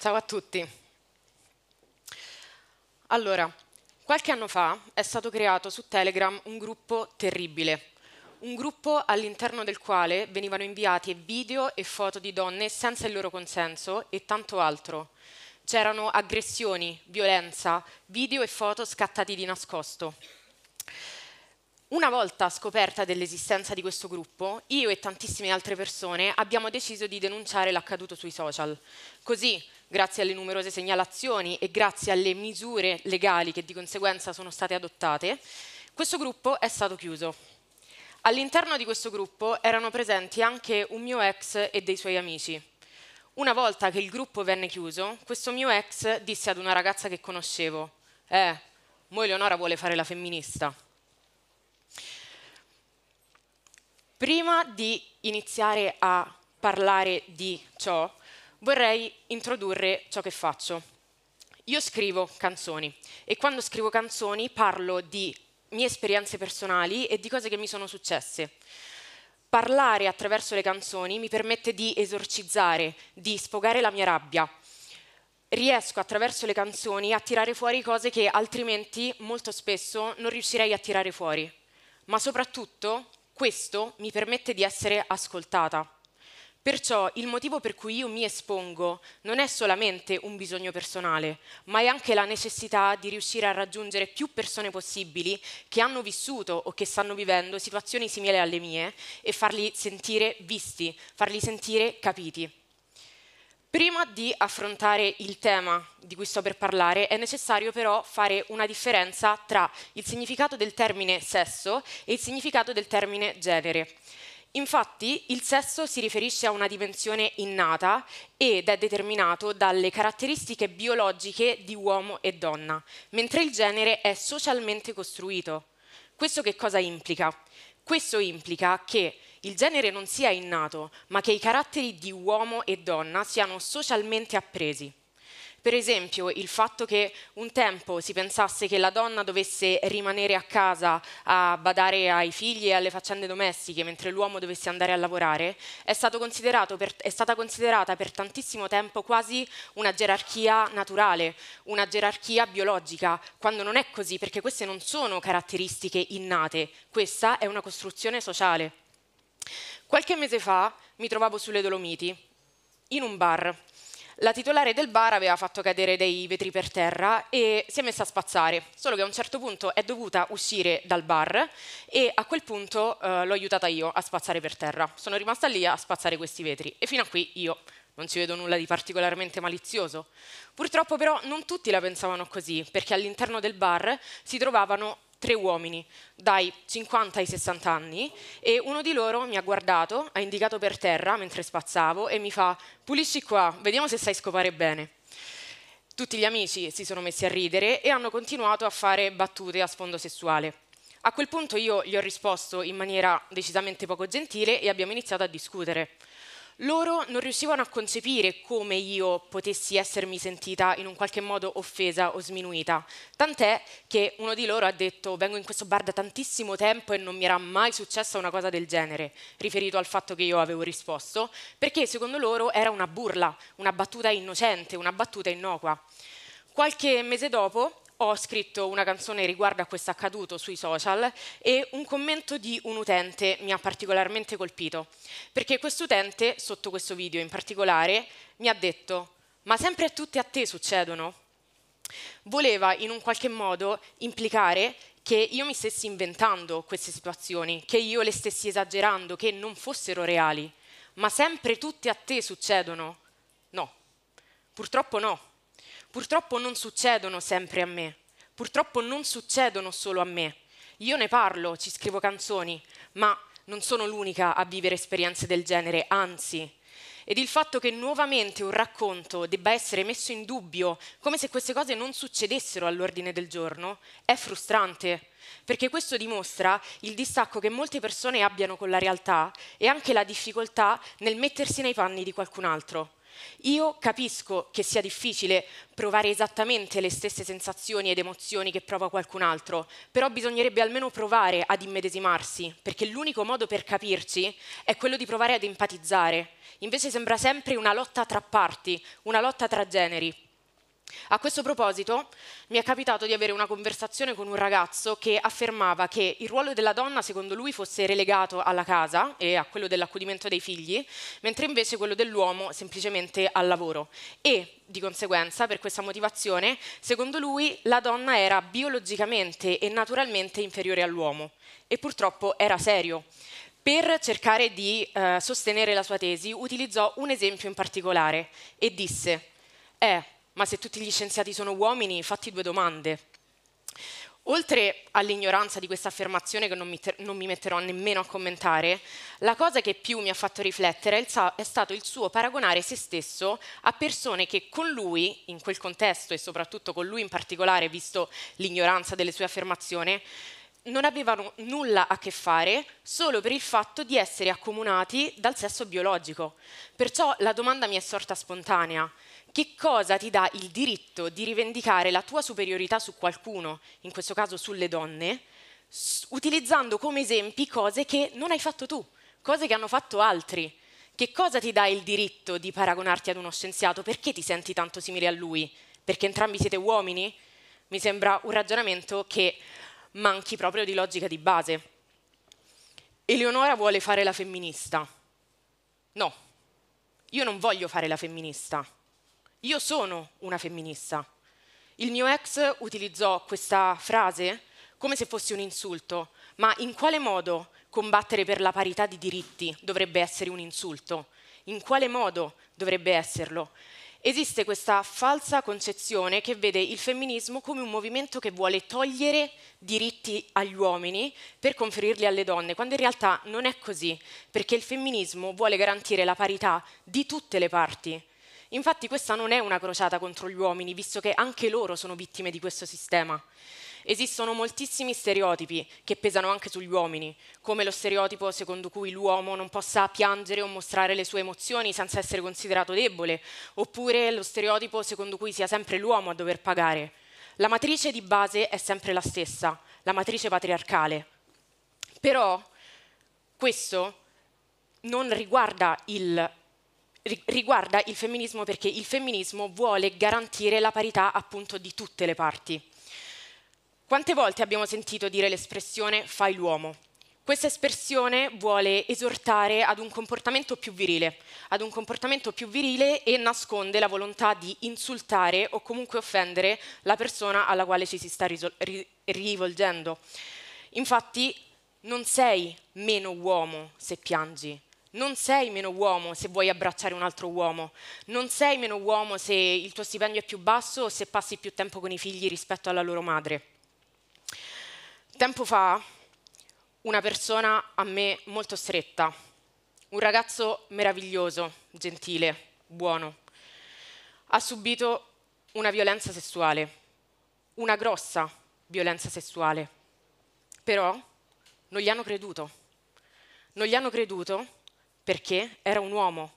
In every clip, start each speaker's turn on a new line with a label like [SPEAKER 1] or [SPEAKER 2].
[SPEAKER 1] Ciao a tutti. Allora, qualche anno fa è stato creato su Telegram un gruppo terribile, un gruppo all'interno del quale venivano inviati video e foto di donne senza il loro consenso e tanto altro. C'erano aggressioni, violenza, video e foto scattati di nascosto. Una volta scoperta dell'esistenza di questo gruppo, io e tantissime altre persone abbiamo deciso di denunciare l'accaduto sui social. Così, grazie alle numerose segnalazioni e grazie alle misure legali che di conseguenza sono state adottate, questo gruppo è stato chiuso. All'interno di questo gruppo erano presenti anche un mio ex e dei suoi amici. Una volta che il gruppo venne chiuso, questo mio ex disse ad una ragazza che conoscevo: mo Eleonora vuole fare la femminista. Prima di iniziare a parlare di ciò, vorrei introdurre ciò che faccio. Io scrivo canzoni e quando scrivo canzoni parlo di mie esperienze personali e di cose che mi sono successe. Parlare attraverso le canzoni mi permette di esorcizzare, di sfogare la mia rabbia. Riesco attraverso le canzoni a tirare fuori cose che altrimenti molto spesso non riuscirei a tirare fuori. Ma soprattutto questo mi permette di essere ascoltata. Perciò il motivo per cui io mi espongo non è solamente un bisogno personale, ma è anche la necessità di riuscire a raggiungere più persone possibili che hanno vissuto o che stanno vivendo situazioni simili alle mie e farli sentire visti, farli sentire capiti. Prima di affrontare il tema di cui sto per parlare è necessario però fare una differenza tra il significato del termine sesso e il significato del termine genere. Infatti il sesso si riferisce a una dimensione innata ed è determinato dalle caratteristiche biologiche di uomo e donna, mentre il genere è socialmente costruito. Questo che cosa implica? Questo implica che il genere non sia innato, ma che i caratteri di uomo e donna siano socialmente appresi. Per esempio, il fatto che un tempo si pensasse che la donna dovesse rimanere a casa a badare ai figli e alle faccende domestiche, mentre l'uomo dovesse andare a lavorare, è stata considerata per tantissimo tempo quasi una gerarchia naturale, una gerarchia biologica, quando non è così, perché queste non sono caratteristiche innate, questa è una costruzione sociale. Qualche mese fa mi trovavo sulle Dolomiti, in un bar. La titolare del bar aveva fatto cadere dei vetri per terra e si è messa a spazzare, solo che a un certo punto è dovuta uscire dal bar e a quel punto l'ho aiutata io a spazzare per terra. Sono rimasta lì a spazzare questi vetri e fino a qui io non ci vedo nulla di particolarmente malizioso. Purtroppo però non tutti la pensavano così, perché all'interno del bar si trovavano 3 uomini, dai 50 ai 60 anni, e uno di loro mi ha guardato, ha indicato per terra mentre spazzavo e mi fa: pulisci qua, vediamo se sai scopare bene. Tutti gli amici si sono messi a ridere e hanno continuato a fare battute a sfondo sessuale. A quel punto io gli ho risposto in maniera decisamente poco gentile e abbiamo iniziato a discutere. Loro non riuscivano a concepire come io potessi essermi sentita in un qualche modo offesa o sminuita, tant'è che uno di loro ha detto: vengo in questo bar da tantissimo tempo e non mi era mai successa una cosa del genere, riferito al fatto che io avevo risposto, perché secondo loro era una burla, una battuta innocente, una battuta innocua. Qualche mese dopo ho scritto una canzone riguardo a questo accaduto sui social e un commento di un utente mi ha particolarmente colpito, perché questo utente, sotto questo video in particolare, mi ha detto: ma sempre a tutte a te succedono? Voleva in un qualche modo implicare che io mi stessi inventando queste situazioni, che io le stessi esagerando, che non fossero reali. Ma sempre tutte a te succedono? No, purtroppo no. Purtroppo non succedono sempre a me, purtroppo non succedono solo a me. Io ne parlo, ci scrivo canzoni, ma non sono l'unica a vivere esperienze del genere, anzi. Ed il fatto che nuovamente un racconto debba essere messo in dubbio, come se queste cose non succedessero all'ordine del giorno, è frustrante, perché questo dimostra il distacco che molte persone abbiano con la realtà e anche la difficoltà nel mettersi nei panni di qualcun altro. Io capisco che sia difficile provare esattamente le stesse sensazioni ed emozioni che prova qualcun altro, però bisognerebbe almeno provare ad immedesimarsi, perché l'unico modo per capirci è quello di provare ad empatizzare. Invece sembra sempre una lotta tra parti, una lotta tra generi. A questo proposito mi è capitato di avere una conversazione con un ragazzo che affermava che il ruolo della donna secondo lui fosse relegato alla casa e a quello dell'accudimento dei figli, mentre invece quello dell'uomo semplicemente al lavoro. E di conseguenza, per questa motivazione, secondo lui la donna era biologicamente e naturalmente inferiore all'uomo. E purtroppo era serio. Per cercare di sostenere la sua tesi, utilizzò un esempio in particolare e disse: ma se tutti gli scienziati sono uomini, fatti 2 domande. Oltre all'ignoranza di questa affermazione che non mi metterò nemmeno a commentare, la cosa che più mi ha fatto riflettere è stato il suo paragonare se stesso a persone che con lui, in quel contesto e soprattutto con lui in particolare, visto l'ignoranza delle sue affermazioni, non avevano nulla a che fare solo per il fatto di essere accomunati dal sesso biologico. Perciò la domanda mi è sorta spontanea: che cosa ti dà il diritto di rivendicare la tua superiorità su qualcuno, in questo caso sulle donne, utilizzando come esempi cose che non hai fatto tu, cose che hanno fatto altri? Che cosa ti dà il diritto di paragonarti ad uno scienziato? Perché ti senti tanto simile a lui? Perché entrambi siete uomini? Mi sembra un ragionamento che manchi proprio di logica di base. Eleonora vuole fare la femminista. No, io non voglio fare la femminista. Io sono una femminista. Il mio ex utilizzò questa frase come se fosse un insulto, ma in quale modo combattere per la parità di diritti dovrebbe essere un insulto? In quale modo dovrebbe esserlo? Esiste questa falsa concezione che vede il femminismo come un movimento che vuole togliere diritti agli uomini per conferirli alle donne, quando in realtà non è così, perché il femminismo vuole garantire la parità di tutte le parti. Infatti questa non è una crociata contro gli uomini, visto che anche loro sono vittime di questo sistema. Esistono moltissimi stereotipi che pesano anche sugli uomini, come lo stereotipo secondo cui l'uomo non possa piangere o mostrare le sue emozioni senza essere considerato debole, oppure lo stereotipo secondo cui sia sempre l'uomo a dover pagare. La matrice di base è sempre la stessa, la matrice patriarcale. Però questo non riguarda il femminismo, perché il femminismo vuole garantire la parità appunto di tutte le parti. Quante volte abbiamo sentito dire l'espressione "fai l'uomo"? Questa espressione vuole esortare ad un comportamento più virile, e nasconde la volontà di insultare o comunque offendere la persona alla quale ci si sta rivolgendo. Infatti non sei meno uomo se piangi, non sei meno uomo se vuoi abbracciare un altro uomo, non sei meno uomo se il tuo stipendio è più basso o se passi più tempo con i figli rispetto alla loro madre. Tempo fa una persona a me molto stretta, un ragazzo meraviglioso, gentile, buono, ha subito una violenza sessuale, una grossa violenza sessuale, però non gli hanno creduto. Non gli hanno creduto perché era un uomo.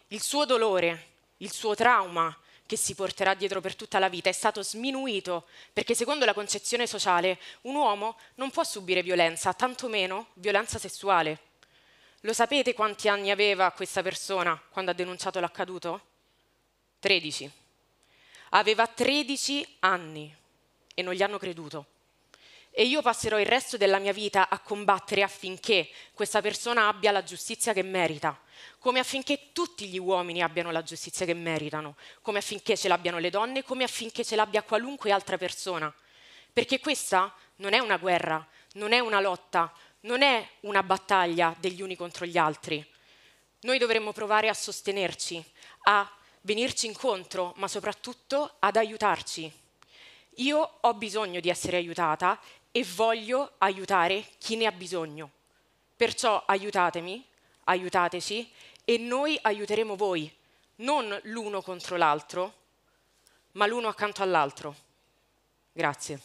[SPEAKER 1] Il suo dolore, il suo trauma che si porterà dietro per tutta la vita è stato sminuito, perché secondo la concezione sociale un uomo non può subire violenza, tantomeno violenza sessuale. Lo sapete quanti anni aveva questa persona quando ha denunciato l'accaduto? 13. Aveva 13 anni e non gli hanno creduto. E io passerò il resto della mia vita a combattere affinché questa persona abbia la giustizia che merita, come affinché tutti gli uomini abbiano la giustizia che meritano, come affinché ce l'abbiano le donne, come affinché ce l'abbia qualunque altra persona. Perché questa non è una guerra, non è una lotta, non è una battaglia degli uni contro gli altri. Noi dovremmo provare a sostenerci, a venirci incontro, ma soprattutto ad aiutarci. Io ho bisogno di essere aiutata e voglio aiutare chi ne ha bisogno. Perciò aiutatemi, aiutateci e noi aiuteremo voi, non l'uno contro l'altro, ma l'uno accanto all'altro. Grazie.